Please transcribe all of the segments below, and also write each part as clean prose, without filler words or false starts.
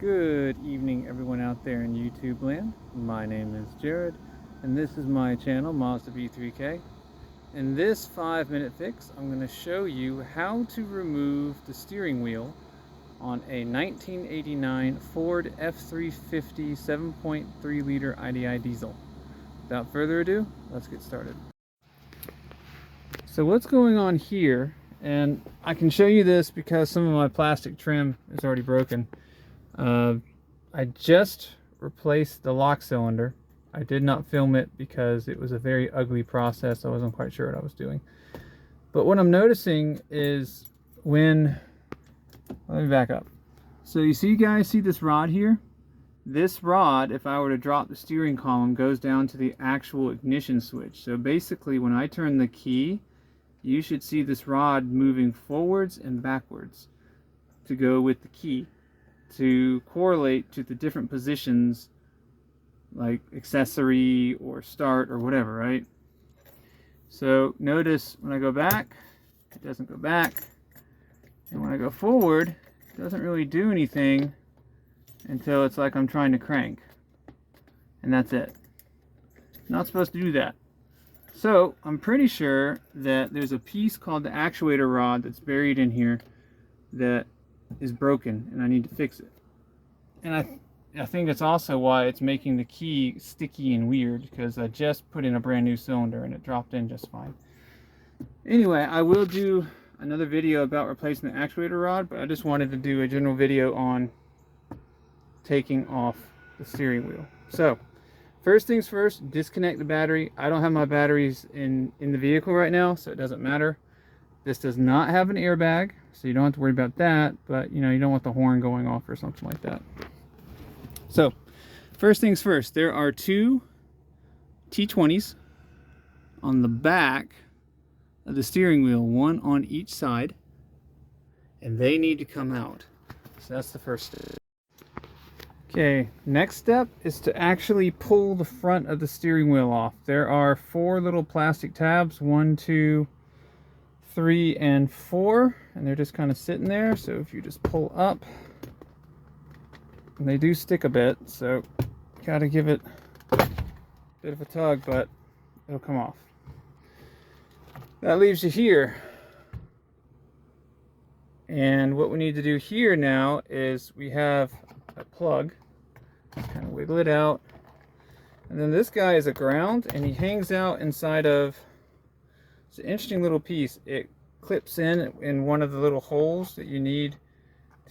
Good evening, everyone out there in YouTube land. My name is Jared, and this is my channel, Mazda V3K. In this 5-minute fix, I'm going to show you how to remove the steering wheel on a 1989 Ford F350 7.3 liter IDI diesel. Without further ado, let's get started. So what's going on here, and I can show you this because some of my plastic trim is already broken. I just replaced the lock cylinder. I did not film it because it was a very ugly process. I wasn't quite sure what I was doing. But what I'm noticing is let me back up. So you guys see this rod here? This rod, if I were to drop the steering column, goes down to the actual ignition switch. So basically when I turn the key, you should see this rod moving forwards and backwards to go with the key, to correlate to the different positions like accessory or start or whatever, right? So notice when I go back, it doesn't go back, and when I go forward, it doesn't really do anything until it's like I'm trying to crank, and that's it. Not supposed to do that. So I'm pretty sure that there's a piece called the actuator rod that's buried in here that is broken, and I need to fix it. And I think it's also why it's making the key sticky and weird, because I just put in a brand new cylinder and it dropped in just fine. Anyway, I will do another video about replacing the actuator rod, but I just wanted to do a general video on taking off the steering wheel. So first things first, disconnect the battery. I don't have my batteries in the vehicle right now, so it doesn't matter. This does not have an airbag, so you don't have to worry about that, but you don't want the horn going off or something like that. So first things first, there are two T20s on the back of the steering wheel, one on each side, and they need to come out. So that's the first step. Okay, next step is to actually pull the front of the steering wheel off. There are 4 little plastic tabs, 1, 2, 3, and 4, and they're just kind of sitting there. So if you just pull up, and they do stick a bit, so gotta give it a bit of a tug, but it'll come off. That leaves you here. And what we need to do here now is we have a plug. Kind of wiggle it out, and then this guy is a ground, and he hangs out inside of, it's an interesting little piece. It clips in one of the little holes that you need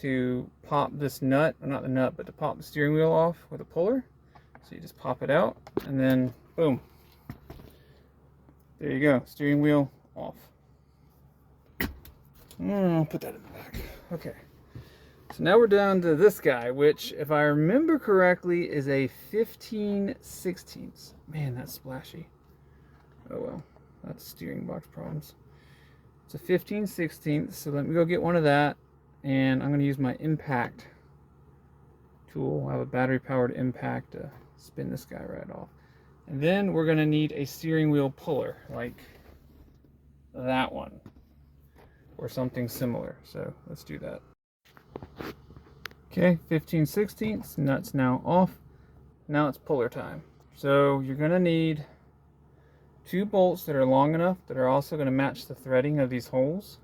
to pop this nut, or not the nut, but to pop the steering wheel off with a puller. So you just pop it out, and then boom, there you go, steering wheel off. I'll put that in the back. Okay. So now we're down to this guy, which, if I remember correctly, is a 15/16. Man, that's splashy. Oh well, that's steering box problems. It's a 15/16, so let me go get one of that, and I'm going to use my impact tool. I have a battery-powered impact to spin this guy right off. And then we're going to need a steering wheel puller, like that one, or something similar. So let's do that. Okay, 15/16, nuts now off. Now it's puller time. So you're going to need 2 bolts that are long enough that are also going to match the threading of these holes.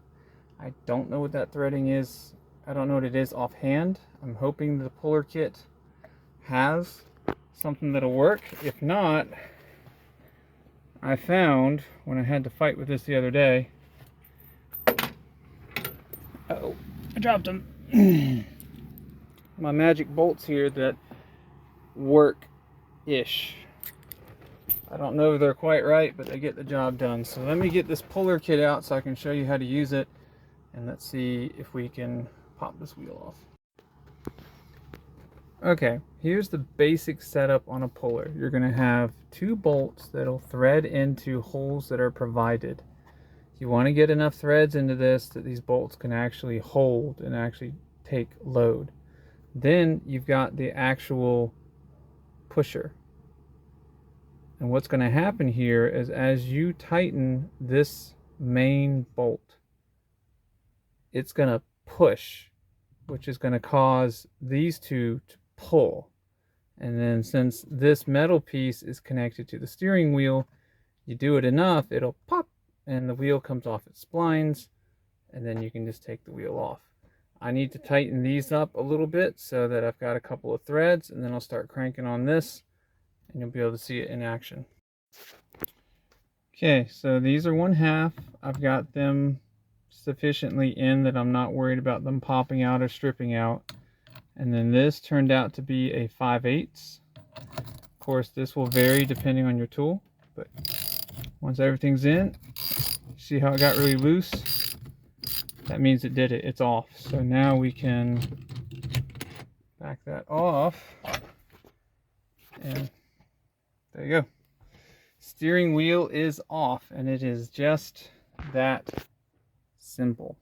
I don't know what that threading is. I don't know what it is offhand. I'm hoping the puller kit has something that'll work. If not, I found, when I had to fight with this the other day, uh-oh, I dropped them. My magic bolts here that work-ish. I don't know if they're quite right, but they get the job done. So let me get this puller kit out so I can show you how to use it, and let's see if we can pop this wheel off. Okay, here's the basic setup on a puller. You're going to have 2 bolts that'll thread into holes that are provided. You want to get enough threads into this that these bolts can actually hold and actually take load. Then you've got the actual pusher. And what's going to happen here is, as you tighten this main bolt, it's going to push which is going to cause these two to pull. And then since this metal piece is connected to the steering wheel, you do it enough, it'll pop and the wheel comes off its splines, and then you can just take the wheel off. I need to tighten these up a little bit so that I've got a couple of threads, and then I'll start cranking on this and you'll be able to see it in action. Okay, so these are 1/2. I've got them sufficiently in that I'm not worried about them popping out or stripping out. And then this turned out to be a 5/8. Of course, this will vary depending on your tool, but once everything's in, see how it got really loose? That means it did it, it's off. So now we can back that off, and there you go. Steering wheel is off, and it is just that simple.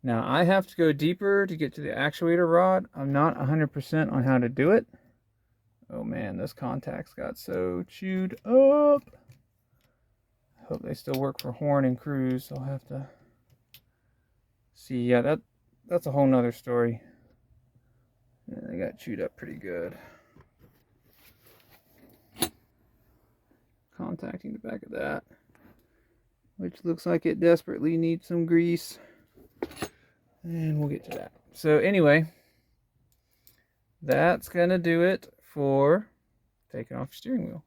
Now I have to go deeper to get to the actuator rod. I'm not 100% on how to do it. Oh man, those contacts got so chewed up. Hope they still work for Horn and Cruise. I'll have to see. Yeah, that's a whole nother story. Yeah, they got chewed up pretty good. Contacting the back of that, which looks like it desperately needs some grease. And we'll get to that. So anyway, that's gonna do it for taking off your steering wheel.